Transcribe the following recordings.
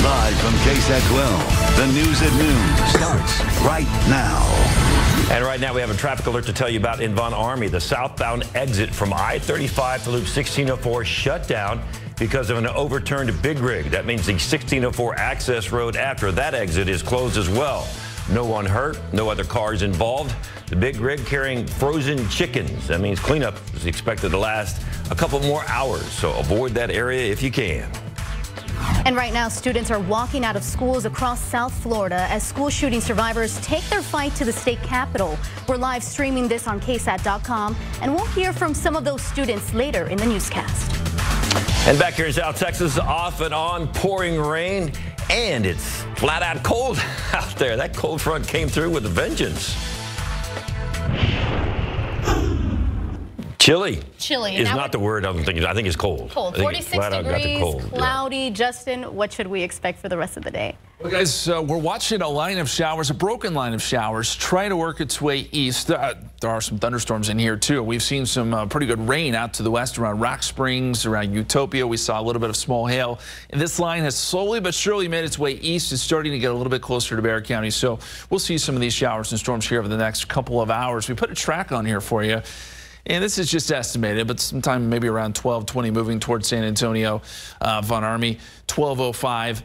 Live from KSAT 12, the news at noon starts right now. And right now we have a traffic alert to tell you about in Von Army. The southbound exit from I-35 to Loop 1604 shut down because of an overturned big rig. That means the 1604 access road after that exit is closed as well. No one hurt, no other cars involved. The big rig carrying frozen chickens. That means cleanup is expected to last a couple more hours, so avoid that area if you can. And right now, students are walking out of schools across South Florida as school shooting survivors take their fight to the state capitol. We're live streaming this on KSAT.com, and we'll hear from some of those students later in the newscast. And back here in South Texas, off and on pouring rain, and it's flat out cold out there. That cold front came through with a vengeance. Chilly. Chilly is not the word I'm thinking. I think it's cold. Cold. 46 degrees, cloudy. Yeah. Justin, what should we expect for the rest of the day? Well, guys, we're watching a line of showers, a broken line of showers, try to work its way east. There are some thunderstorms in here, too. We've seen some pretty good rain out to the west around Rock Springs, around Utopia. We saw a little bit of small hail. And this line has slowly but surely made its way east. It's starting to get a little bit closer to Bexar County. So we'll see some of these showers and storms here over the next couple of hours. We put a track on here for you. And this is just estimated, but sometime maybe around 12:20 moving towards San Antonio, Von Army, 12:05.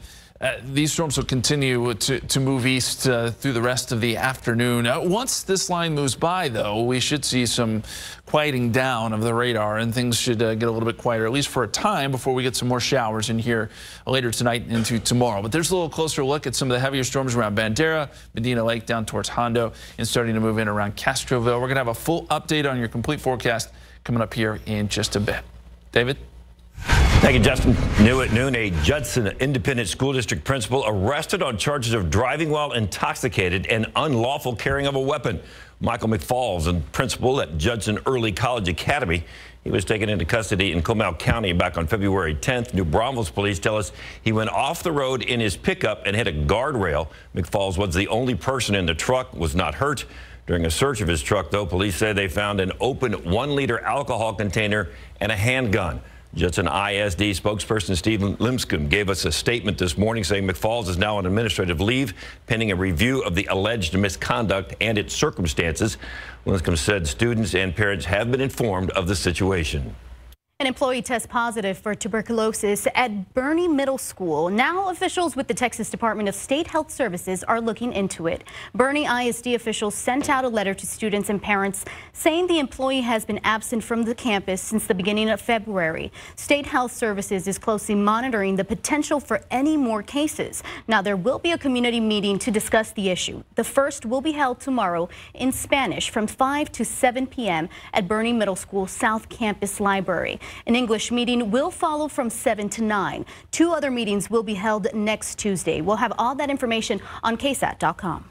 These storms will continue to move east through the rest of the afternoon. Once this line moves by, though, we should see some quieting down of the radar, and things should get a little bit quieter, at least for a time, before we get some more showers in here later tonight and into tomorrow. But there's a little closer look at some of the heavier storms around Bandera, Medina Lake, down towards Hondo, and starting to move in around Castroville. We're going to have a full update on your complete forecast coming up here in just a bit. David? Thank you, Justin. New at noon, a Judson Independent School District principal arrested on charges of driving while intoxicated and unlawful carrying of a weapon. Michael McFalls, a principal at Judson Early College Academy. He was taken into custody in Comal County back on February 10th. New Braunfels police tell us he went off the road in his pickup and hit a guardrail. McFalls was the only person in the truck, was not hurt. During a search of his truck, though, police say they found an open 1-liter alcohol container and a handgun. Judson ISD spokesperson Stephen Limscomb gave us a statement this morning saying McFalls is now on administrative leave pending a review of the alleged misconduct and its circumstances. Limscomb said students and parents have been informed of the situation. An employee tests positive for tuberculosis at Bernie Middle School. Now officials with the Texas Department of State Health Services are looking into it. Bernie ISD officials sent out a letter to students and parents saying the employee has been absent from the campus since the beginning of February. State Health Services is closely monitoring the potential for any more cases. Now there will be a community meeting to discuss the issue. The first will be held tomorrow in Spanish from 5 to 7 p.m. at Bernie Middle School South Campus Library. An English meeting will follow from 7 to 9. 2 other meetings will be held next Tuesday. We'll have all that information on KSAT.com.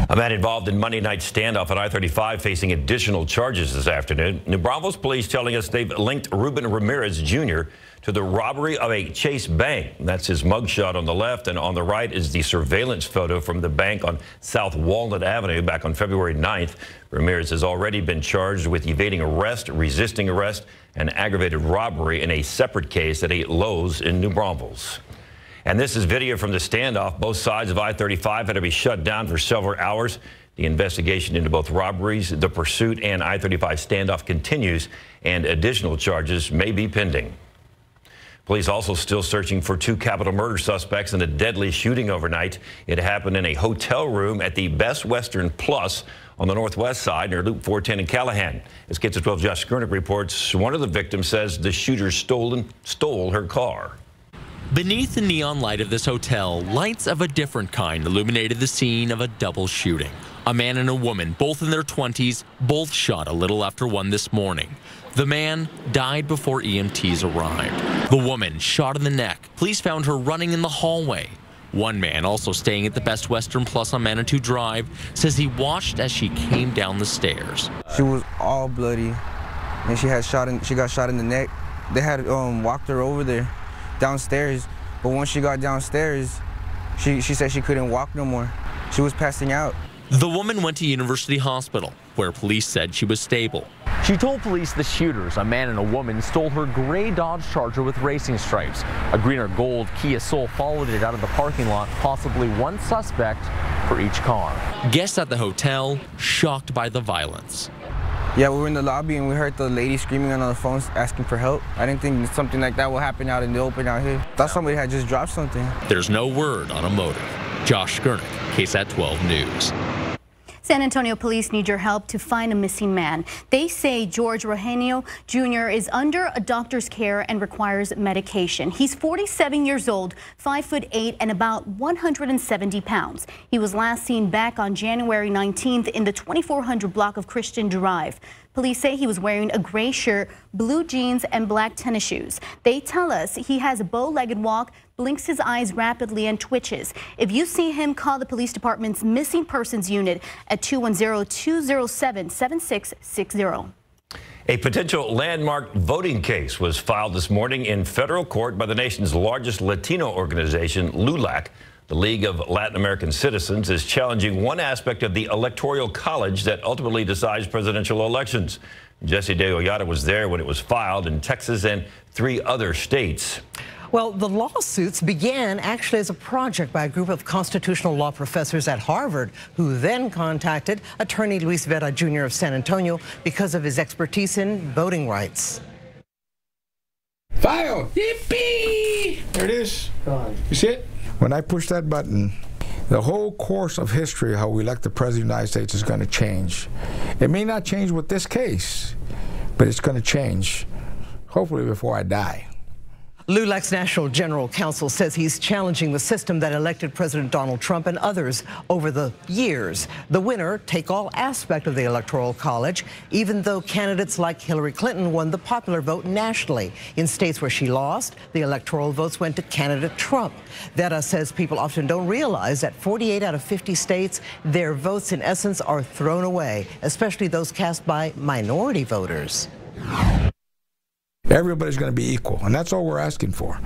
A man involved in Monday night's standoff at I-35 facing additional charges this afternoon. New Braunfels police telling us they've linked Ruben Ramirez Jr. to the robbery of a Chase Bank. That's his mugshot on the left, and on the right is the surveillance photo from the bank on South Walnut Avenue back on February 9th. Ramirez has already been charged with evading arrest, resisting arrest, and aggravated robbery in a separate case at a Lowe's in New Braunfels. And this is video from the standoff. Both sides of I-35 had to be shut down for several hours. The investigation into both robberies, the pursuit, and I-35 standoff continues, and additional charges may be pending. Police also still searching for 2 capital murder suspects in a deadly shooting overnight. It happened in a hotel room at the Best Western Plus on the northwest side near Loop 410 in Callahan. As KSAT 12 Josh Skurnick reports, one of the victims says the shooter stole her car. Beneath the neon light of this hotel, lights of a different kind illuminated the scene of a double shooting. A man and a woman, both in their 20s, both shot a little after 1 this morning. The man died before EMTs arrived. The woman shot in the neck. Police found her running in the hallway. One man, also staying at the Best Western Plus on Manitou Drive, says he watched as she came down the stairs. She was all bloody, and she got shot in the neck. They had walked her over there, downstairs, but once she got downstairs, she said she couldn't walk no more. She was passing out. The woman went to University Hospital, where police said she was stable. She told police the shooters, a man and a woman, stole her gray Dodge Charger with racing stripes. A green or gold Kia Soul followed it out of the parking lot, possibly one suspect for each car. Guests at the hotel shocked by the violence. Yeah, we were in the lobby and we heard the lady screaming on the phone asking for help. I didn't think something like that would happen out in the open out here. Thought somebody had just dropped something. There's no word on a motive. Josh Skurnick, KSAT 12 News. San Antonio police need your help to find a missing man. They say George Rodeo Jr. is under a doctor's care and requires medication. He's 47 years old, 5'8" and about 170 pounds. He was last seen back on January 19th in the 2400 block of Christian Drive. Police say he was wearing a gray shirt, blue jeans, and black tennis shoes. They tell us he has a bow-legged walk, blinks his eyes rapidly, and twitches. If you see him, call the police department's missing persons unit at 210-207-7660. A potential landmark voting case was filed this morning in federal court by the nation's largest Latino organization, LULAC. The League of Latin American Citizens is challenging one aspect of the Electoral College that ultimately decides presidential elections. Jesse DeOllada was there when it was filed in Texas and 3 other states. Well, the lawsuits began actually as a project by a group of constitutional law professors at Harvard, who then contacted attorney Luis Vera Jr. of San Antonio because of his expertise in voting rights. File! Yippee! There it is. You see it? When I push that button, the whole course of history, how we elect the President of the United States, is going to change. It may not change with this case, but it's going to change, hopefully before I die. LULAC's National General Counsel says he's challenging the system that elected President Donald Trump and others over the years. The winner take all aspect of the Electoral College, even though candidates like Hillary Clinton won the popular vote nationally. In states where she lost, the electoral votes went to candidate Trump. Vera says people often don't realize that 48 out of 50 states, their votes in essence are thrown away, especially those cast by minority voters. Everybody's going to be equal, and that's all we're asking for,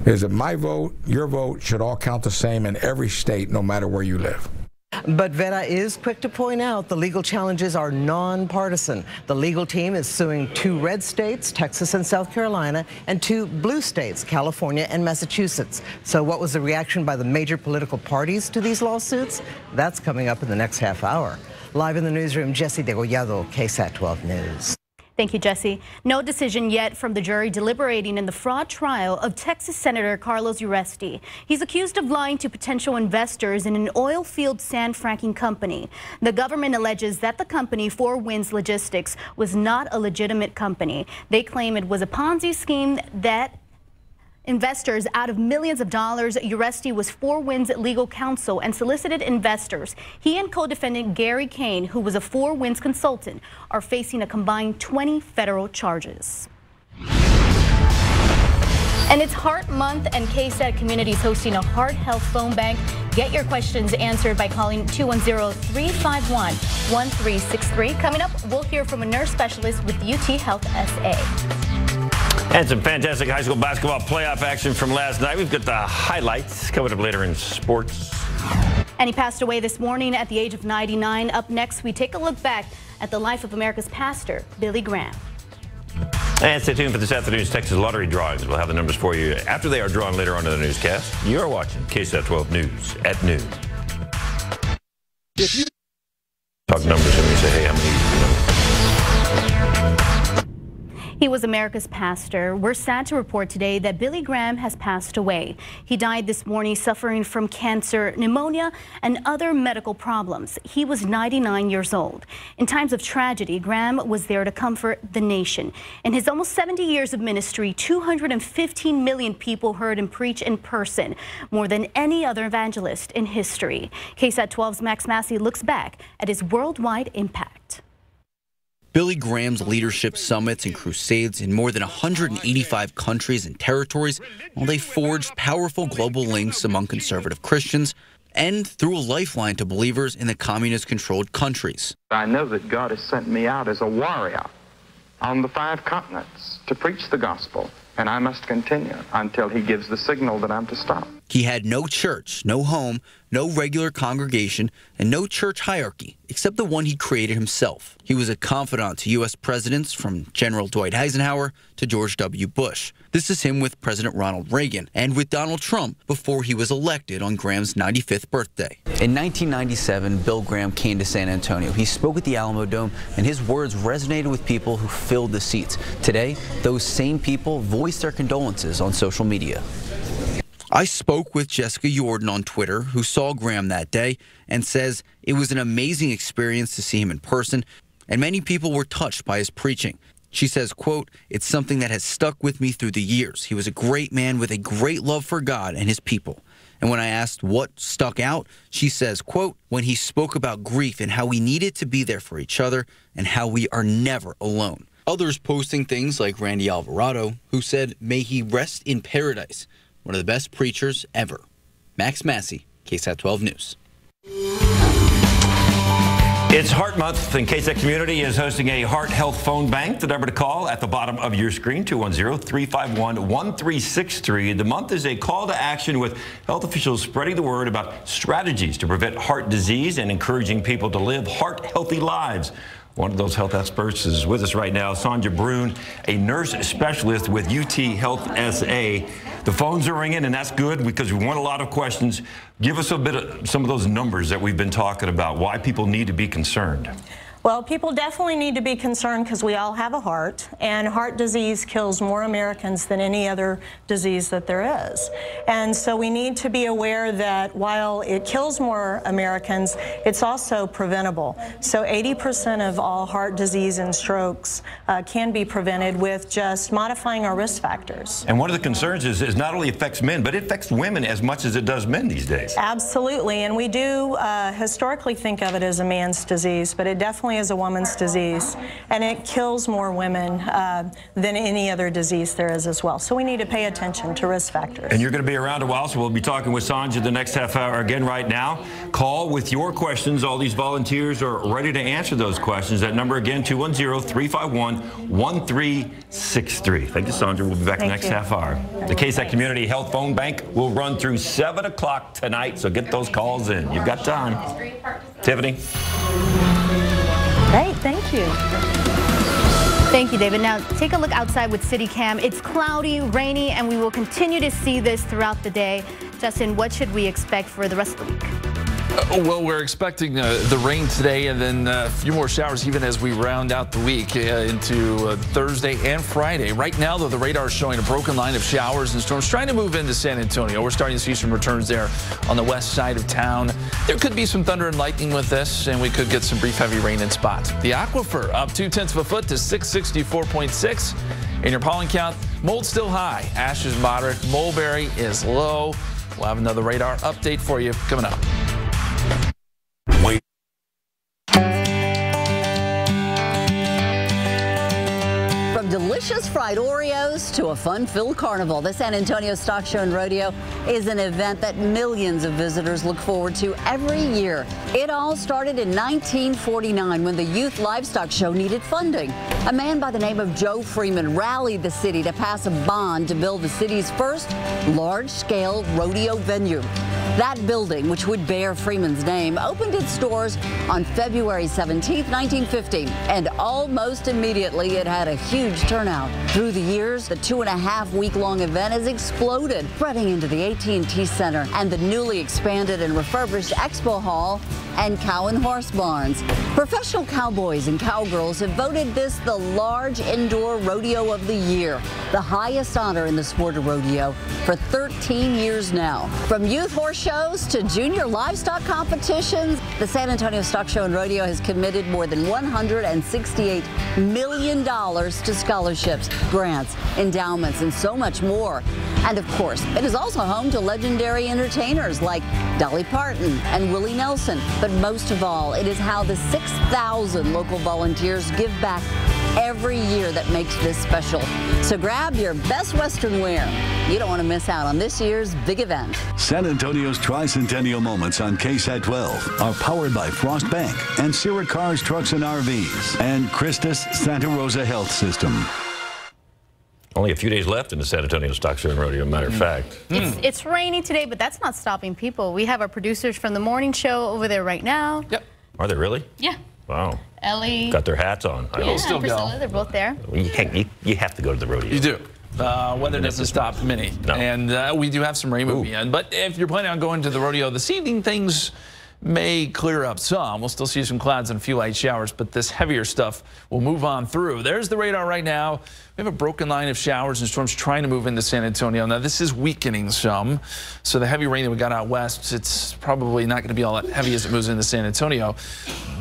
is that my vote, your vote should all count the same in every state, no matter where you live. But Vera is quick to point out the legal challenges are nonpartisan. The legal team is suing 2 red states, Texas and South Carolina, and 2 blue states, California and Massachusetts. So what was the reaction by the major political parties to these lawsuits? That's coming up in the next half hour. Live in the newsroom, Jesse DeGollado, KSAT 12 News. Thank you, Jesse. No decision yet from the jury deliberating in the fraud trial of Texas Senator Carlos Uresti. He's accused of lying to potential investors in an oil field sand fracking company. The government alleges that the company, Four Winds Logistics, was not a legitimate company. They claim it was a Ponzi scheme that investors out of millions of dollars. Uresti was Four Winds legal counsel and solicited investors. He and co-defendant Gary Kane, who was a Four Winds consultant, are facing a combined 20 federal charges. And it's Heart Month, and KSAT Community is hosting a heart health phone bank. Get your questions answered by calling 210-351-1363. Coming up, we'll hear from a nurse specialist with UT Health SA. And some fantastic high school basketball playoff action from last night. We've got the highlights coming up later in sports. And he passed away this morning at the age of 99. Up next, we take a look back at the life of America's pastor, Billy Graham. And stay tuned for this afternoon's Texas lottery drawings. We'll have the numbers for you after they are drawn later on in the newscast. You are watching KSAT 12 News at noon. If you talk numbers and we say, hey, how many? He was America's pastor. We're sad to report today that Billy Graham has passed away. He died this morning suffering from cancer, pneumonia, and other medical problems. He was 99 years old. In times of tragedy, Graham was there to comfort the nation. In his almost 70 years of ministry, 215 million people heard him preach in person, more than any other evangelist in history. KSAT 12's Max Massey looks back at his worldwide impact. Billy Graham's leadership summits and crusades in more than 185 countries and territories, while they forged powerful global links among conservative Christians and threw a lifeline to believers in the communist-controlled countries. I know that God has sent me out as a warrior on the 5 continents to preach the gospel and I must continue until he gives the signal that I'm to stop. He had no church, no home, no regular congregation, and no church hierarchy, except the one he created himself. He was a confidant to U.S. presidents from General Dwight Eisenhower to George W. Bush. This is him with President Ronald Reagan and with Donald Trump before he was elected on Graham's 95th birthday. In 1997, Bill Graham came to San Antonio. He spoke at the Alamo Dome, and his words resonated with people who filled the seats. Today, those same people voiced their condolences on social media. I spoke with Jessica Jordan on Twitter, who saw Graham that day, and says it was an amazing experience to see him in person, and many people were touched by his preaching. She says, quote, "It's something that has stuck with me through the years. He was a great man with a great love for God and his people." And when I asked what stuck out, she says, quote, "When he spoke about grief and how we needed to be there for each other and how we are never alone." Others posting things like Randy Alvarado, who said, "May he rest in paradise. One of the best preachers ever." Max Massey, KSAT 12 News. It's Heart Month, and KSAT Community is hosting a heart health phone bank. The number to call at the bottom of your screen, 210-351-1363. The month is a call to action with health officials spreading the word about strategies to prevent heart disease and encouraging people to live heart-healthy lives. One of those health experts is with us right now, Sonja Brune, a nurse specialist with UT Health SA. The phones are ringing, and that's good because we want a lot of questions. Give us a bit of some of those numbers that we've been talking about, why people need to be concerned. Well, people definitely need to be concerned because we all have a heart, and heart disease kills more Americans than any other disease that there is. And so we need to be aware that while it kills more Americans, it's also preventable. So 80% of all heart disease and strokes can be prevented with just modifying our risk factors. And one of the concerns is not only affects men, but it affects women as much as it does men these days. Absolutely, and we do historically think of it as a man's disease, but it definitely is a woman's disease, and it kills more women than any other disease there is as well. So we need to pay attention to risk factors. And you're going to be around a while, so we'll be talking with Sonja the next half hour again right now. Call with your questions. All these volunteers are ready to answer those questions. That number again, 210-351-1363. Thank you, Sonja. We'll be back next half hour. The KSAT Community Health Phone Bank will run through 7 o'clock tonight, so get those calls in. You've got time. Tiffany. Great, thank you. Thank you, David. Now, take a look outside with CityCam. It's cloudy, rainy, and we will continue to see this throughout the day. Justin, what should we expect for the rest of the week? Well, we're expecting the rain today and then a few more showers even as we round out the week into Thursday and Friday. Right now, though, the radar is showing a broken line of showers and storms trying to move into San Antonio. We're starting to see some returns there on the west side of town. There could be some thunder and lightning with this, and we could get some brief heavy rain in spots. The aquifer up 0.2 of a foot to 664.6. In your pollen count, mold still high. Ash is moderate. Mulberry is low. We'll have another radar update for you coming up. Wait. From delicious fried Oreos to a fun-filled carnival, the San Antonio Stock Show and Rodeo is an event that millions of visitors look forward to every year. It all started in 1949 when the Youth Livestock Show needed funding. A man by the name of Joe Freeman rallied the city to pass a bond to build the city's first large-scale rodeo venue. That building, which would bear Freeman's name, opened its doors on February 17, 1950, and almost immediately it had a huge turnout. Through the years, the 2.5-week-long event has exploded, spreading into the AT&T Center and the newly expanded and refurbished Expo Hall and Cow and Horse Barns. Professional cowboys and cowgirls have voted this the large indoor rodeo of the year, the highest honor in the sport of rodeo, for 13 years now. From youth horse shows to junior livestock competitions, the San Antonio Stock Show and Rodeo has committed more than $168 million to scholarships, grants, endowments, and so much more. And of course, it is also home to legendary entertainers like Dolly Parton and Willie Nelson. But most of all, it is how the 6,000 local volunteers give back every year that makes this special. So grab your best Western wear. You don't want to miss out on this year's big event. San Antonio's Tricentennial Moments on KSAT 12 are powered by Frost Bank and Sierra Cars, Trucks, and RVs and Christus Santa Rosa Health System. Only a few days left in the San Antonio Stock Show and Rodeo, matter of fact. It's rainy today, but that's not stopping people. We have our producers from the morning show over there right now. Yep. Are they really? Yeah. Wow. Ellie. Got their hats on. Yeah, still Priscilla, they're both there. You have to go to the rodeo. You do. Weather doesn't stop many. No. And we do have some rain moving in. But if you're planning on going to the rodeo this evening, things may clear up some. We'll still see some clouds and a few light showers, but this heavier stuff will move on through. There's the radar right now. We have a broken line of showers and storms trying to move into San Antonio. Now, this is weakening some. So the heavy rain that we got out west, it's probably not going to be all that heavy as it moves into San Antonio.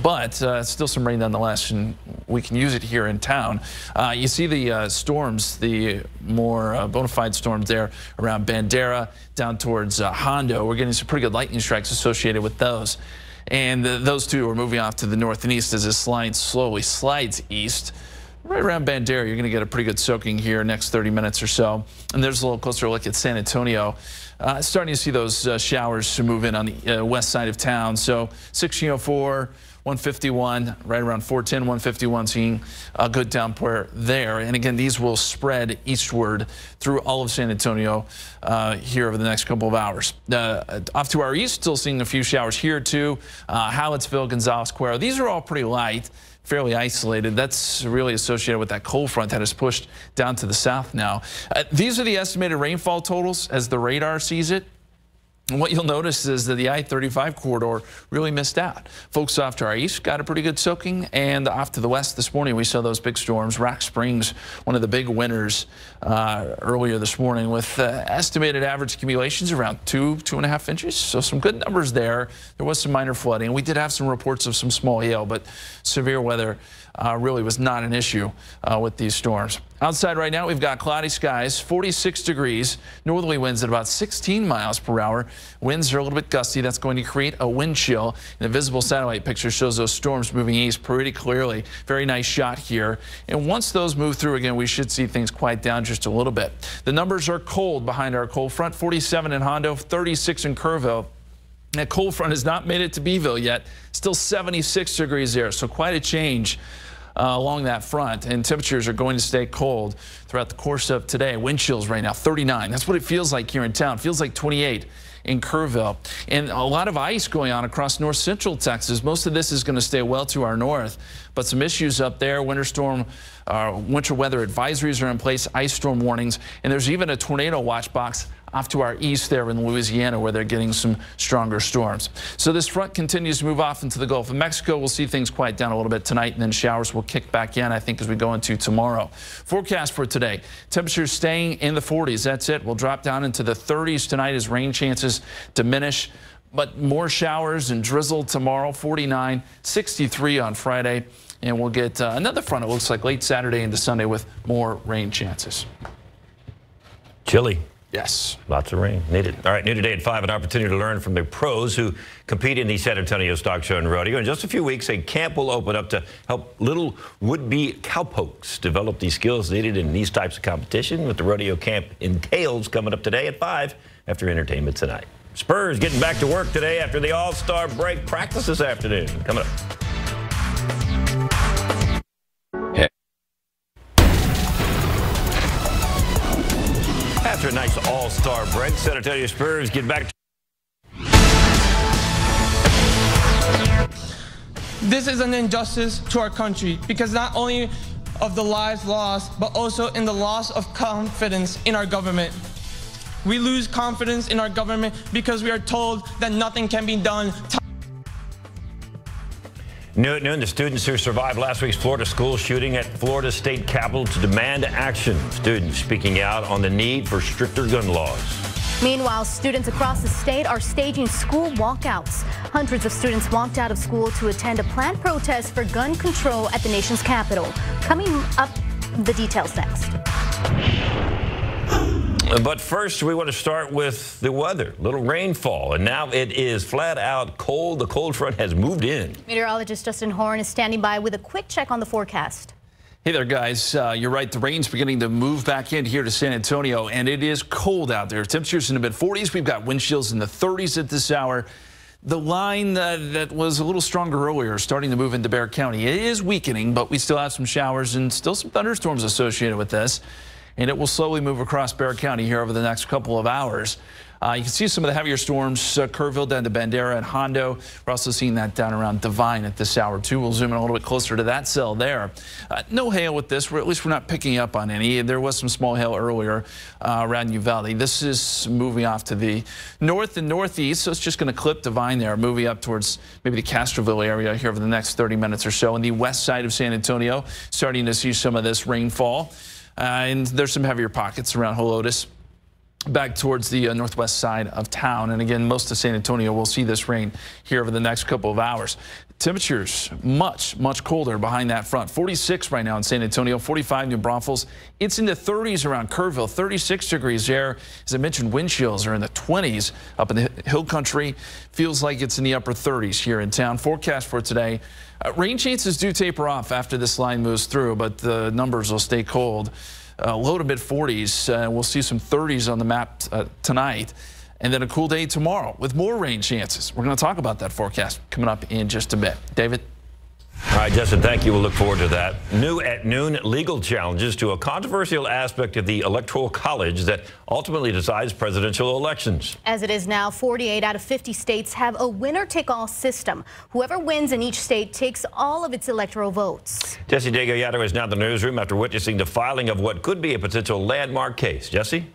But still some rain nonetheless, and we can use it here in town. You see the storms, the more bona fide storms there around Bandera down towards Hondo. We're getting some pretty good lightning strikes associated with those. And those two are moving off to the north and east as this line slowly slides east. Right around Bandera, you're going to get a pretty good soaking here next 30 minutes or so. And there's a little closer look at San Antonio. Starting to see those showers move in on the west side of town. So 1604, 151, right around 410, 151, seeing a good downpour there. And again, these will spread eastward through all of San Antonio here over the next couple of hours. Off to our east, still seeing a few showers here too. Hallettsville, Gonzales, Cuero. These are all pretty light, fairly isolated. That's really associated with that cold front that has pushed down to the south now. These are the estimated rainfall totals as the radar sees it. And what you'll notice is that the I-35 corridor really missed out. Folks off to our east got a pretty good soaking, and off to the west this morning we saw those big storms. Rock Springs, one of the big winners earlier this morning, with estimated average accumulations around 2.5 inches. So some good numbers there. There was some minor flooding. We did have some reports of some small hail, but severe weather really was not an issue with these storms. Outside right now, we've got cloudy skies, 46 degrees, northerly winds at about 16 miles per hour. Winds are a little bit gusty. That's going to create a wind chill. And the visible satellite picture shows those storms moving east pretty clearly. Very nice shot here. And once those move through again, we should see things quiet down just a little bit. The numbers are cold behind our cold front, 47 in Hondo, 36 in Kerrville. That cold front has not made it to Beeville yet. Still 76 degrees there, so quite a change along that front, and temperatures are going to stay cold throughout the course of today. Wind chills right now, 39. That's what it feels like here in town. It feels like 28 in Kerrville. And a lot of ice going on across north central Texas. Most of this is going to stay well to our north, but some issues up there. Winter weather advisories are in place, ice storm warnings, and there's even a tornado watch box off to our east there in Louisiana, where they're getting some stronger storms. So this front continues to move off into the Gulf of Mexico. We'll see things quiet down a little bit tonight, and then showers will kick back in, I think, as we go into tomorrow. Forecast for today, temperatures staying in the 40s. That's it. We'll drop down into the 30s tonight as rain chances diminish, but more showers and drizzle tomorrow, 49, 63 on Friday. And we'll get another front, it looks like, late Saturday into Sunday with more rain chances. Chilly. Yes. Lots of rain needed. All right, new today at 5, an opportunity to learn from the pros who compete in the San Antonio Stock Show and Rodeo. In just a few weeks, a camp will open up to help little would-be cowpokes develop the skills needed in these types of competition. What the rodeo camp entails coming up today at 5 after entertainment tonight. Spurs getting back to work today after the All-Star break. Practice this afternoon. Coming up. After a nice all-star break, San Antonio Spurs get back. This is an injustice to our country because not only of the lives lost, but also in the loss of confidence in our government. We lose confidence in our government because we are told that nothing can be done. New at noon, the students who survived last week's Florida school shooting at Florida State Capitol to demand action. Students speaking out on the need for stricter gun laws. Meanwhile, students across the state are staging school walkouts. Hundreds of students walked out of school to attend a planned protest for gun control at the nation's capital. Coming up, the details next. But first, we want to start with the weather. Little rainfall, and now it is flat out cold. The cold front has moved in. Meteorologist Justin Horn is standing by with a quick check on the forecast. Hey there, guys. You're right. The rain's beginning to move back in here to San Antonio, and it is cold out there. Temperatures in the mid-40s. We've got wind chills in the 30s at this hour. The line that was a little stronger earlier starting to move into Bexar County. It is weakening, but we still have some showers and still some thunderstorms associated with this. and it will slowly move across Bexar County here over the next couple of hours. You can see some of the heavier storms, Kerrville down to Bandera and Hondo. We're also seeing that down around Devine at this hour, too. We'll zoom in a little bit closer to that cell there. No hail with this. At least we're not picking up on any. There was some small hail earlier around Uvalde. This is moving off to the north and northeast, so it's just going to clip Devine there, moving up towards maybe the Castroville area here over the next 30 minutes or so. On the west side of San Antonio, starting to see some of this rainfall. And there's some heavier pockets around Helotes, back towards the northwest side of town. And again, most of San Antonio will see this rain here over the next couple of hours. Temperatures much colder behind that front. 46 right now in San Antonio, 45 New Braunfels. It's in the 30s around Kerrville, 36 degrees there. As I mentioned, wind chills are in the 20s up in the hill country. Feels like it's in the upper 30s here in town. Forecast for today. Rain chances do taper off after this line moves through, but the numbers will stay cold. Low to mid 40s. We'll see some 30s on the map tonight, and then a cool day tomorrow with more rain chances. We're going to talk about that forecast coming up in just a bit. David? All right, Justin, thank you. We'll look forward to that. New at noon, legal challenges to a controversial aspect of the Electoral College that ultimately decides presidential elections. As it is now, 48 out of 50 states have a winner-take-all system. Whoever wins in each state takes all of its electoral votes. Jesse Degollado is now in the newsroom after witnessing the filing of what could be a potential landmark case. Jesse?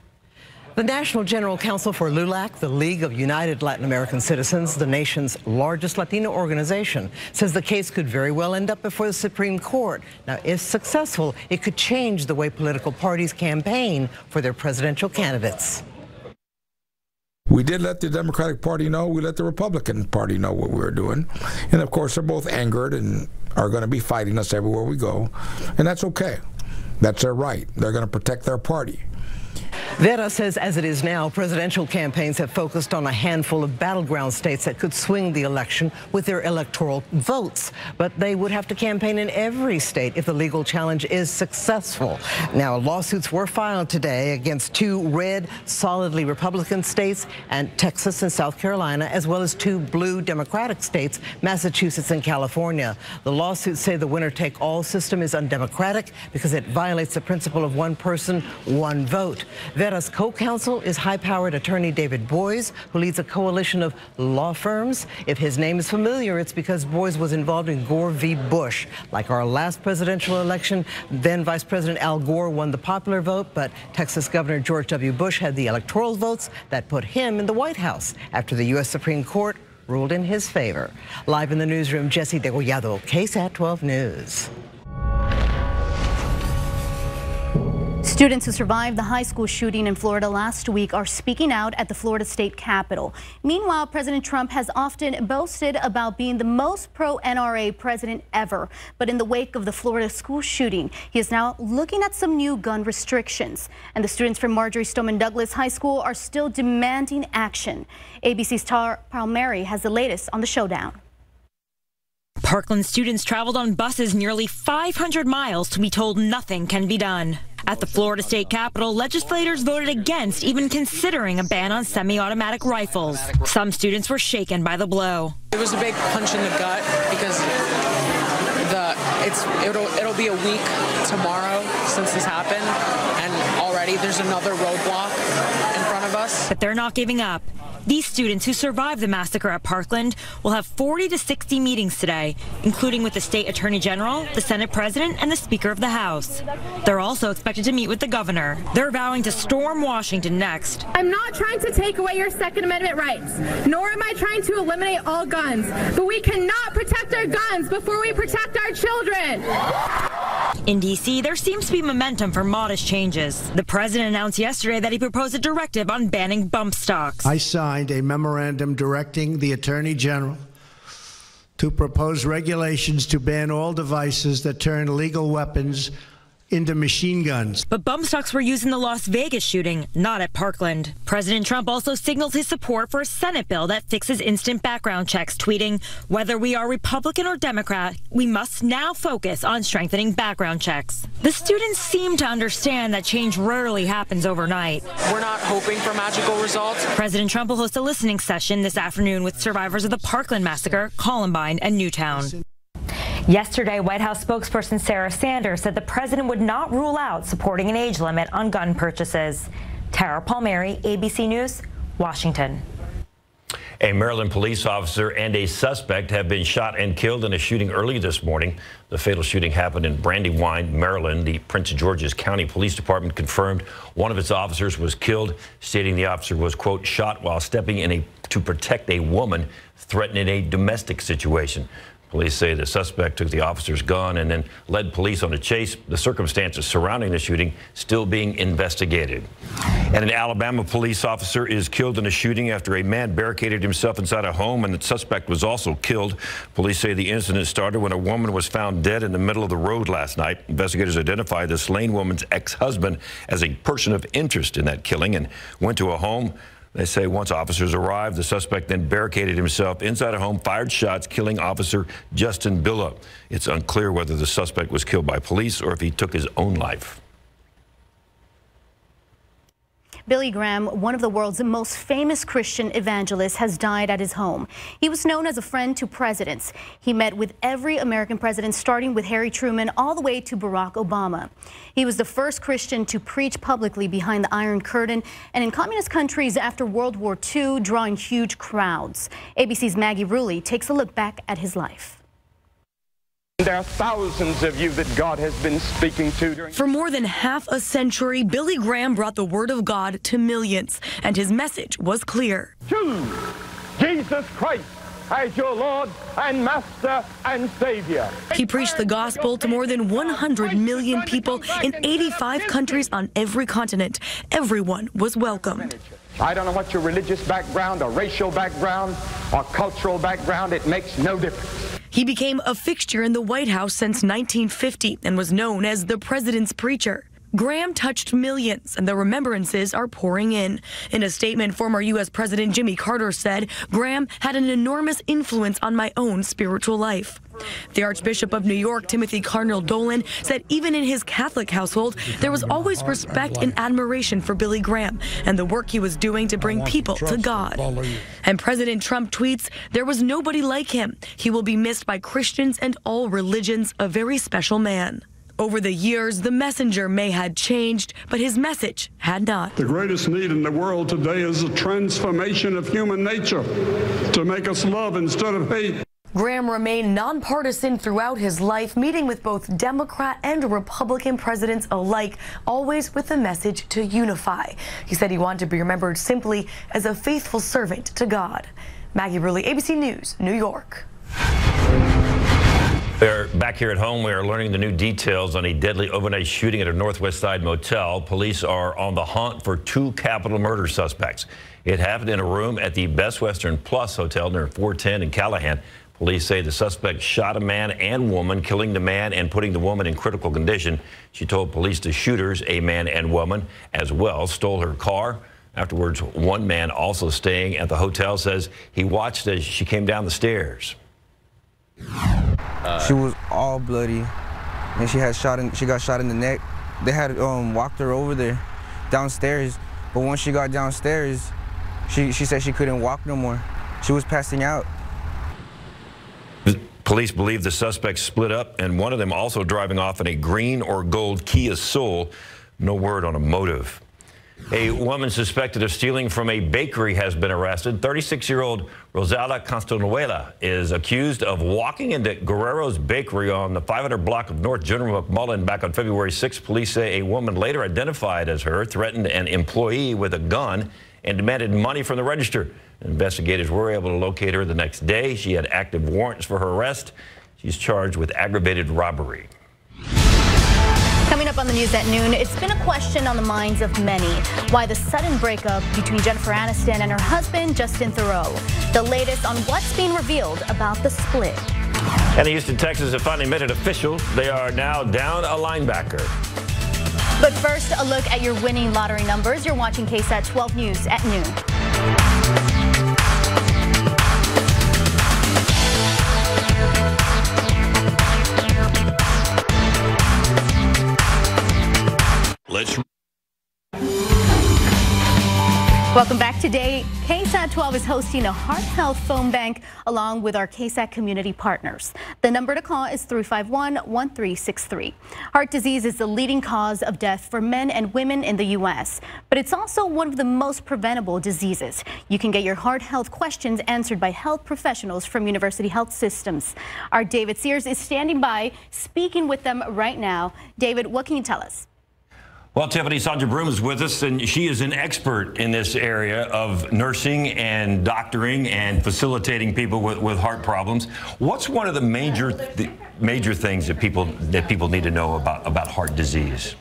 The National General Council for LULAC, the League of United Latin American Citizens, the nation's largest Latino organization, says the case could very well end up before the Supreme Court. Now, if successful, it could change the way political parties campaign for their presidential candidates. We did let the Democratic Party know. We let the Republican Party know what we were doing. And, of course, they're both angered and are going to be fighting us everywhere we go. And that's okay. That's their right. They're going to protect their party. Vera says as it is now, presidential campaigns have focused on a handful of battleground states that could swing the election with their electoral votes. But they would have to campaign in every state if the legal challenge is successful. Now, lawsuits were filed today against 2 red, solidly Republican states and Texas and South Carolina, as well as 2 blue Democratic states, Massachusetts and California. The lawsuits say the winner-take-all system is undemocratic because it violates the principle of one person, one vote. Vera's co-counsel is high-powered attorney David Boies, who leads a coalition of law firms. If his name is familiar, it's because Boies was involved in Gore v. Bush. Like our last presidential election, then Vice President Al Gore won the popular vote, but Texas Governor George W. Bush had the electoral votes that put him in the White House after the U.S. Supreme Court ruled in his favor. Live in the newsroom, Jesse Degollado, KSAT 12 News. Students who survived the high school shooting in Florida last week are speaking out at the Florida State Capitol. Meanwhile, President Trump has often boasted about being the most pro-NRA president ever. But in the wake of the Florida school shooting, he is now looking at some new gun restrictions. And the students from Marjorie Stoneman Douglas High School are still demanding action. ABC's Tara Palmieri has the latest on the showdown. Parkland students traveled on buses nearly 500 miles to be told nothing can be done. At the Florida State Capitol, legislators voted against even considering a ban on semi-automatic rifles. Some students were shaken by the blow. It was a big punch in the gut because it'll be a week tomorrow since this happened, and already there's another roadblock in front of us. But they're not giving up. These students who survived the massacre at Parkland will have 40 to 60 meetings today, including with the state attorney general, the Senate president, and the Speaker of the House. They're also expected to meet with the governor. They're vowing to storm Washington next. I'm not trying to take away your Second Amendment rights, nor am I trying to eliminate all guns, but we cannot protect our guns before we protect our children. In D.C., there seems to be momentum for modest changes. The president announced yesterday that he proposed a directive on banning bump stocks. I signed a memorandum directing the Attorney General to propose regulations to ban all devices that turn legal weapons into machine guns. But bump stocks were used in the Las Vegas shooting, not at Parkland. President Trump also signaled his support for a Senate bill that fixes instant background checks, tweeting, "Whether we are Republican or Democrat, we must now focus on strengthening background checks." The students seem to understand that change rarely happens overnight. We're not hoping for magical results. President Trump will host a listening session this afternoon with survivors of the Parkland massacre, Columbine, and Newtown. Yesterday, White House spokesperson Sarah Sanders said the president would not rule out supporting an age limit on gun purchases. Tara Palmieri, ABC News, Washington. A Maryland police officer and a suspect have been shot and killed in a shooting early this morning. The fatal shooting happened in Brandywine, Maryland. The Prince George's County Police Department confirmed one of its officers was killed, stating the officer was, quote, shot while stepping in to protect a woman threatening a domestic situation. Police say the suspect took the officer's gun and then led police on a chase. The circumstances surrounding the shooting still being investigated. And an Alabama police officer is killed in a shooting after a man barricaded himself inside a home, and the suspect was also killed. Police say the incident started when a woman was found dead in the middle of the road last night. Investigators identified the slain woman's ex-husband as a person of interest in that killing and went to a home. They say once officers arrived, the suspect then barricaded himself inside a home, fired shots, killing Officer Justin Billa. It's unclear whether the suspect was killed by police or if he took his own life. Billy Graham, one of the world's most famous Christian evangelists, has died at his home. He was known as a friend to presidents. He met with every American president, starting with Harry Truman all the way to Barack Obama. He was the first Christian to preach publicly behind the Iron Curtain and in communist countries after World War II, drawing huge crowds. ABC's Maggie Rulli takes a look back at his life. There are thousands of you that God has been speaking to. For more than half a century, Billy Graham brought the word of God to millions, and his message was clear. Choose Jesus Christ as your Lord and Master and Savior. He preached the gospel to more than 100 million people in 85 countries on every continent. Everyone was welcome. I don't know what your religious background or racial background or cultural background, it makes no difference. He became a fixture in the White House since 1950 and was known as the president's preacher. Graham touched millions, and the remembrances are pouring in. In a statement, former U.S. President Jimmy Carter said, Graham had an enormous influence on my own spiritual life. The Archbishop of New York, Timothy Cardinal Dolan, said even in his Catholic household, there was always respect and admiration for Billy Graham and the work he was doing to bring people to God. And President Trump tweets, there was nobody like him. He will be missed by Christians and all religions, a very special man. Over the years, the messenger may had changed, but his message had not. The greatest need in the world today is a transformation of human nature to make us love instead of hate. Graham remained nonpartisan throughout his life, meeting with both Democrat and Republican presidents alike, always with the message to unify. He said he wanted to be remembered simply as a faithful servant to God. Maggie Rulli, ABC News, New York. We're back here at home. We are learning the new details on a deadly overnight shooting at a Northwest Side motel. Police are on the hunt for 2 capital murder suspects. It happened in a room at the Best Western Plus Hotel near 410 in Callahan. Police say the suspect shot a man and woman, killing the man and putting the woman in critical condition. She told police the shooters, a man and woman, as well, stole her car. Afterwards, one man also staying at the hotel says he watched as she came down the stairs. She was all bloody, and she got shot in the neck. They had walked her over there downstairs, but once she got downstairs, she said she couldn't walk no more. She was passing out. Police believe the suspects split up, and one of them also driving off in a green or gold Kia Soul. No word on a motive. A woman suspected of stealing from a bakery has been arrested. 36-year-old Rosalba Castanuela is accused of walking into Guerrero's Bakery on the 500 block of North General McMullen back on February 6th. Police say a woman later identified as her threatened an employee with a gun and demanded money from the register. Investigators were able to locate her the next day. She had active warrants for her arrest. She's charged with aggravated robbery. Coming up on the news at noon, it's been a question on the minds of many. Why the sudden breakup between Jennifer Aniston and her husband, Justin Theroux. The latest on what's being revealed about the split. And the Houston Texans have finally made it official. They are now down a linebacker. But first, a look at your winning lottery numbers. You're watching KSAT 12 News at noon. Welcome back today. KSAT 12 is hosting a heart health phone bank along with our KSAT community partners. The number to call is 351-1363. Heart disease is the leading cause of death for men and women in the U.S., but it's also one of the most preventable diseases. You can get your heart health questions answered by health professionals from University Health Systems. Our David Sears is standing by, speaking with them right now. David, what can you tell us? Well, Tiffany, Sandra Broom is with us, and she is an expert in this area of nursing and doctoring and facilitating people with heart problems. What's one of the major things that people need to know about heart disease?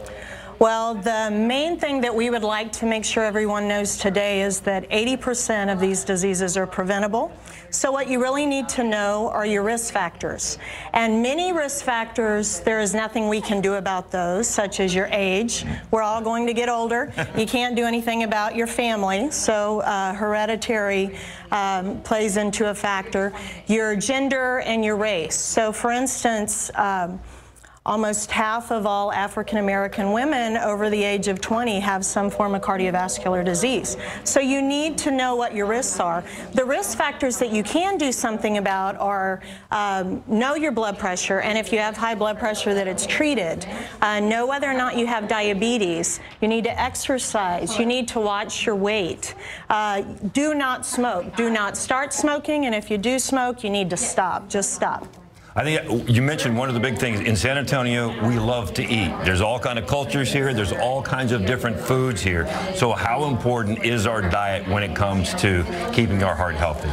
Well, the main thing that we would like to make sure everyone knows today is that 80% of these diseases are preventable. So what you really need to know are your risk factors. And many risk factors, there is nothing we can do about those, such as your age. We're all going to get older. You can't do anything about your family, so hereditary plays into a factor. Your gender and your race. So for instance, almost half of all African American women over the age of 20 have some form of cardiovascular disease. So you need to know what your risks are. The risk factors that you can do something about are know your blood pressure, and if you have high blood pressure, that it's treated. Know whether or not you have diabetes. You need to exercise. You need to watch your weight. Do not smoke. Do not start smoking, and if you do smoke, you need to stop. Just stop. I think you mentioned one of the big things. In San Antonio, we love to eat. There's all kinds of cultures here. There's all kinds of different foods here. So how important is our diet when it comes to keeping our heart healthy?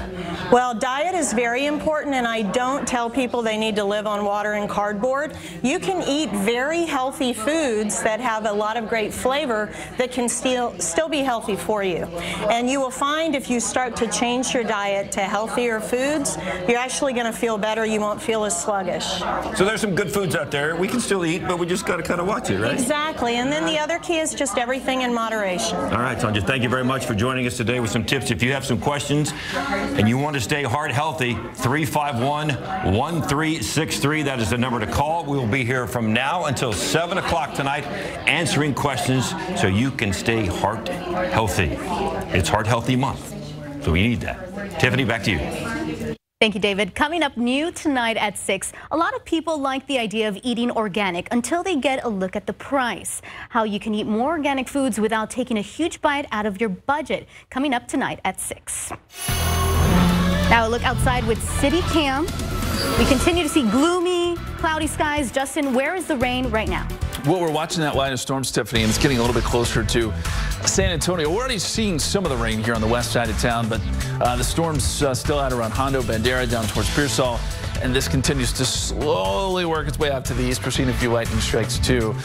Well, diet is very important, and I don't tell people they need to live on water and cardboard. You can eat very healthy foods that have a lot of great flavor that can still be healthy for you. And you will find if you start to change your diet to healthier foods, you're actually going to feel better. You won't feel as sluggish. So there's some good foods out there. We can still eat, but we just got to kind of watch it, right? Exactly. And then the other key is just everything in moderation. All right, Sandra, thank you very much for joining us today with some tips. If you have some questions and you want to stay heart healthy, 351-1363. That is the number to call. We will be here from now until 7 o'clock tonight answering questions so you can stay heart healthy. It's Heart Healthy Month, so we need that. Tiffany, back to you. Thank you, David. Coming up new tonight at 6, a lot of people like the idea of eating organic until they get a look at the price. How you can eat more organic foods without taking a huge bite out of your budget. Coming up tonight at 6. Now a look outside with City Cam. We continue to see gloomy, cloudy skies. Justin, where is the rain right now? Well, we're watching that line of storms, Tiffany, and it's getting a little bit closer to San Antonio. We're already seeing some of the rain here on the west side of town, but the storm's still out around Hondo, Bandera, down towards Pearsall, and this continues to slowly work its way out to the east. We're seeing a few lightning strikes, too,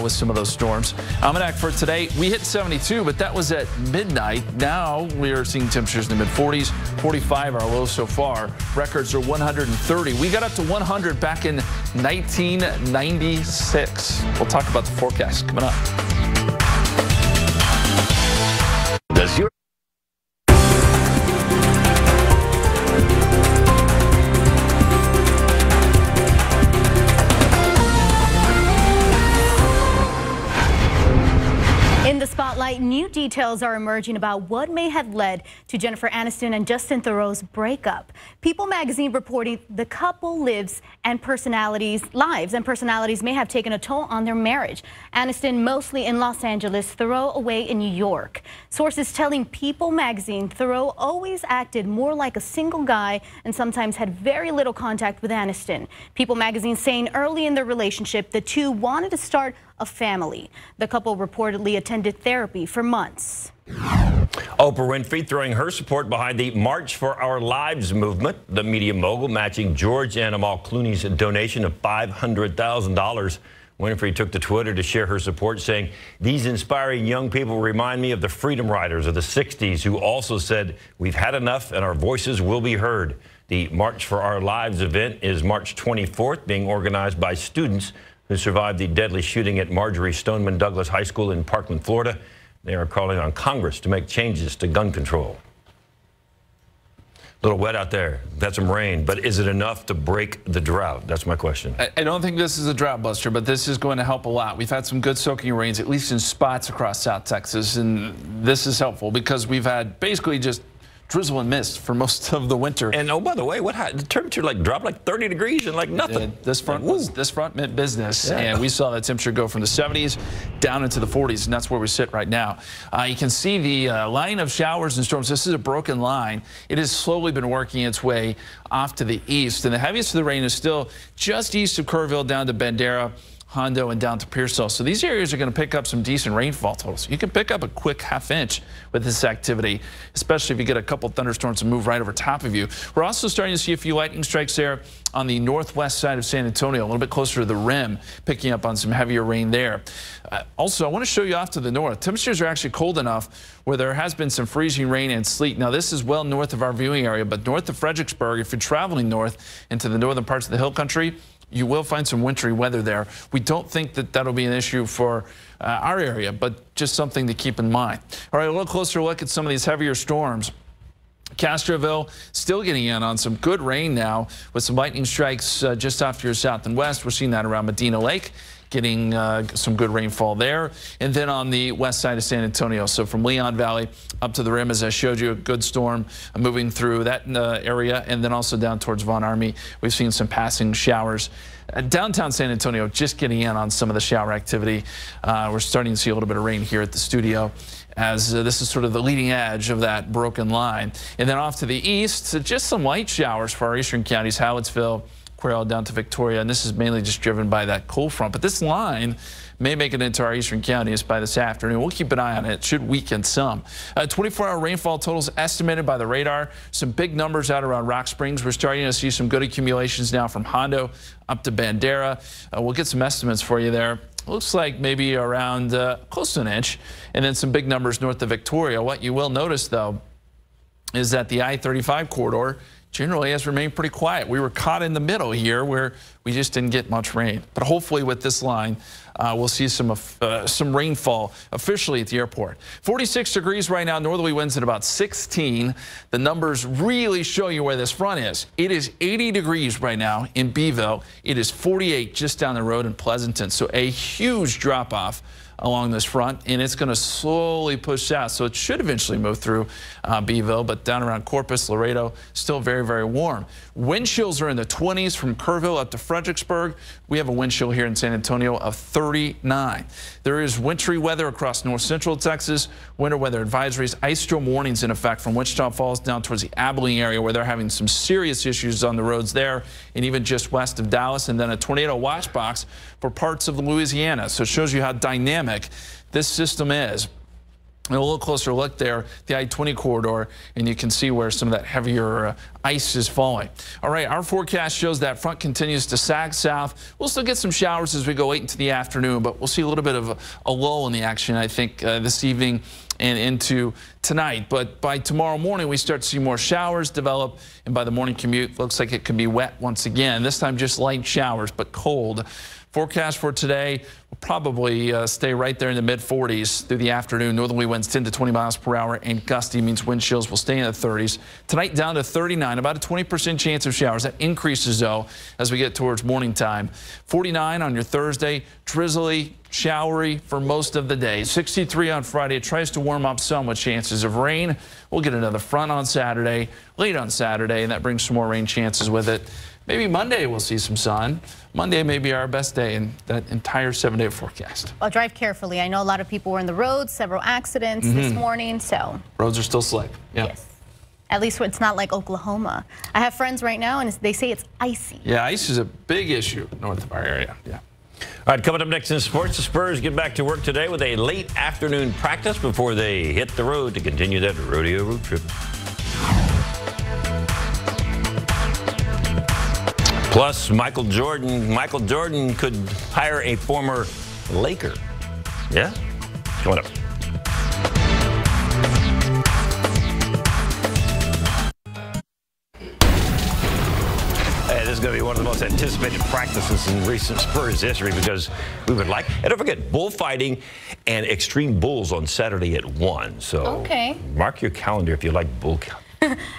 with some of those storms. Almanac for today, we hit 72, but that was at midnight. Now we are seeing temperatures in the mid-40s. 45 our low so far. Records are 130. We got up to 100 back in 1996. We'll talk about the forecast coming up. Does your In the spotlight, new details are emerging about what may have led to Jennifer Aniston and Justin Theroux's breakup. People magazine reporting the couple lives and personalities may have taken a toll on their marriage. Aniston mostly in Los Angeles, Theroux away in New York. Sources telling People magazine Theroux always acted more like a single guy and sometimes had very little contact with Aniston. People magazine saying early in their relationship, the two wanted to start a family. The couple reportedly attended therapy for months. Oprah Winfrey throwing her support behind the March for Our Lives movement. The media mogul matching George and Amal Clooney's donation of $500,000. Winfrey took to Twitter to share her support, saying, "These inspiring young people remind me of the freedom riders of the 60s who also said, 'We've had enough and our voices will be heard.'" The March for Our Lives event is March 24th, being organized by students who survived the deadly shooting at Marjorie Stoneman Douglas High School in Parkland, Florida. They are calling on Congress to make changes to gun control. A little wet out there. That's some rain, but is it enough to break the drought? That's my question. I don't think this is a drought buster, but this is going to help a lot. We've had some good soaking rains, at least in spots across South Texas, and this is helpful because we've had basically just drizzle and mist for most of the winter. And oh, by the way, the temperature dropped like 30 degrees and like nothing. This front meant business, and we saw that temperature go from the 70s down into the 40s, and that's where we sit right now. You can see the line of showers and storms. This is a broken line. It has slowly been working its way off to the east, and the heaviest of the rain is still just east of Kerrville down to Bandera, Hondo, and down to Pearsall. So these areas are going to pick up some decent rainfall totals. You can pick up a quick ½ inch with this activity, especially if you get a couple thunderstorms to move right over top of you. We're also starting to see a few lightning strikes there on the northwest side of San Antonio, a little bit closer to the rim, picking up on some heavier rain there. Also, I want to show you off to the north. Temperatures are actually cold enough where there has been some freezing rain and sleet. Now, this is well north of our viewing area, but north of Fredericksburg, if you're traveling north into the northern parts of the hill country, you will find some wintry weather there. We don't think that that'll be an issue for our area, but just something to keep in mind. All right, a little closer look at some of these heavier storms. Castroville still getting in on some good rain now with some lightning strikes just off to your south and west. We're seeing that around Medina Lake, getting some good rainfall there. And then on the west side of San Antonio, so from Leon Valley up to the rim, as I showed you, a good storm moving through that area, and then also down towards Von Army. We've seen some passing showers. Downtown San Antonio just getting in on some of the shower activity. We're starting to see a little bit of rain here at the studio, as this is sort of the leading edge of that broken line. And then off to the east, just some light showers for our eastern counties, Hallettsville, Quail down to Victoria, and this is mainly just driven by that cold front. But this line may make it into our eastern counties by this afternoon. We'll keep an eye on it. It should weaken some. 24-hour rainfall totals estimated by the radar. Some big numbers out around Rock Springs. We're starting to see some good accumulations now from Hondo up to Bandera. We'll get some estimates for you there. Looks like maybe around close to an inch, and then some big numbers north of Victoria. What you will notice, though, is that the I-35 corridor generally has remained pretty quiet. We were caught in the middle here where we just didn't get much rain. But hopefully with this line, we'll see some rainfall officially at the airport. 46 degrees right now, northerly winds at about 16. The numbers really show you where this front is. It is 80 degrees right now in Beeville. It is 48 just down the road in Pleasanton. So a huge drop off along this front, and it's going to slowly push out. So it should eventually move through Beeville, but down around Corpus, Laredo, still very, very warm. Wind chills are in the 20s from Kerrville up to Fredericksburg. We have a wind chill here in San Antonio of 39. There is wintry weather across north central Texas, winter weather advisories, ice storm warnings in effect from Wichita Falls down towards the Abilene area, where they're having some serious issues on the roads there, and even just west of Dallas, and then a tornado watch box for parts of Louisiana. So it shows you how dynamic this system is. And a little closer look there, the I-20 corridor, and you can see where some of that heavier ice is falling. All right, our forecast shows that front continues to sag south. We'll still get some showers as we go late into the afternoon, but we'll see a little bit of a lull in the action, I think, this evening and into tonight. But by tomorrow morning, we start to see more showers develop, and by the morning commute, looks like it could be wet once again. This time just light showers, but cold. Forecast for today will probably stay right there in the mid-40s through the afternoon. Northerly winds 10 to 20 miles per hour, and gusty means wind chills will stay in the 30s. Tonight down to 39, about a 20% chance of showers. That increases, though, as we get towards morning time. 49 on your Thursday, drizzly, showery for most of the day. 63 on Friday. It tries to warm up some with chances of rain. We'll get another front on Saturday, late on Saturday, and that brings some more rain chances with it. Maybe Monday we'll see some sun. Monday may be our best day in that entire 7-day forecast. Well, drive carefully. I know a lot of people were in the roads, several accidents this morning, so. Roads are still slick. Yeah. Yes. At least it's not like Oklahoma. I have friends right now, and they say it's icy. Yeah, ice is a big issue north of our area. Yeah. All right, coming up next in sports, the Spurs get back to work today with a late afternoon practice before they hit the road to continue that rodeo road trip. Plus, Michael Jordan could hire a former Laker. Yeah? Coming up. Hey, this is going to be one of the most anticipated practices in recent Spurs history because we would like, and don't forget, bullfighting and extreme bulls on Saturday at 1. So okay. Mark your calendar if you like bull.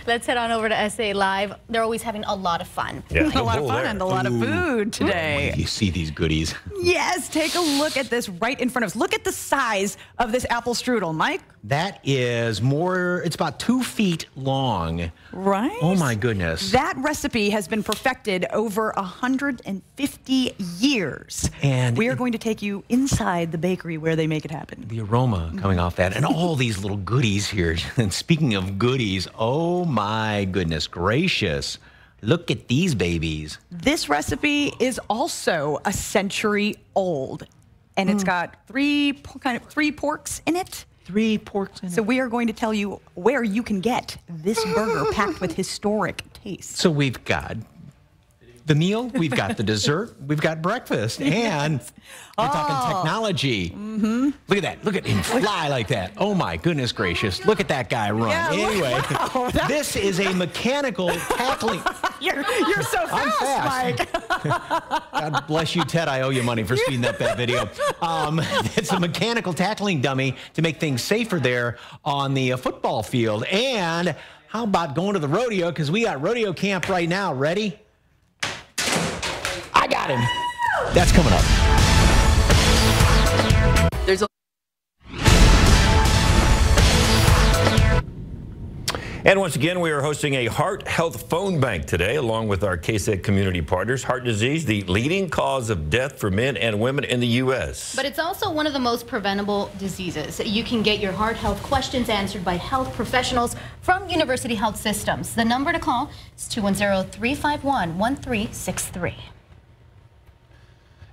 Let's head on over to SA Live. They're always having a lot of fun. Yeah, a lot of fun and a lot of food today. You see these goodies. Yes, take a look at this right in front of us. Look at the size of this apple strudel. Mike, That is more, it's about 2 feet long. Right? Oh my goodness. That recipe has been perfected over 150 years. And we are going to take you inside the bakery where they make it happen. The aroma coming off that and all these little goodies here. And speaking of goodies, oh my goodness gracious. Look at these babies. This recipe is also a century old. And it's got three porks in it. 3 porks in it. So we are going to tell you where you can get this burger packed with historic taste. So we've got the meal, we've got the dessert, we've got breakfast, and we're talking technology. Look at that. Look at him fly like that. Oh, my goodness gracious. Look at that guy run. Yeah, anyway, wow, this is a mechanical tackling. You're so fast, Mike. God bless you, Ted. I owe you money for speeding up that video. It's a mechanical tackling dummy to make things safer there on the football field. And how about going to the rodeo? Because we got rodeo camp right now. Ready? I got him. That's coming up. There's a And once again, we are hosting a heart health phone bank today, along with our KSAT community partners. Heart disease, the leading cause of death for men and women in the U.S. But it's also one of the most preventable diseases. You can get your heart health questions answered by health professionals from University Health Systems. The number to call is 210-351-1363.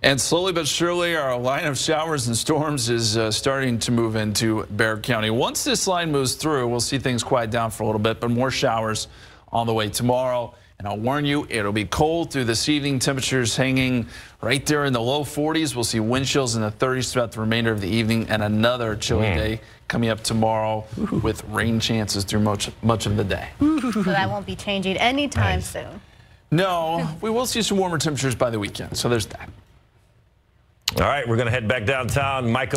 And slowly but surely, our line of showers and storms is starting to move into Bexar County. Once this line moves through, we'll see things quiet down for a little bit, but more showers on the way tomorrow. And I'll warn you, it'll be cold through this evening. Temperatures hanging right there in the low 40s. We'll see wind chills in the 30s throughout the remainder of the evening, and another chilly day coming up tomorrow with rain chances through much of the day. So that won't be changing anytime soon. No, we will see some warmer temperatures by the weekend, so there's that. All right, we're going to head back downtown. Mike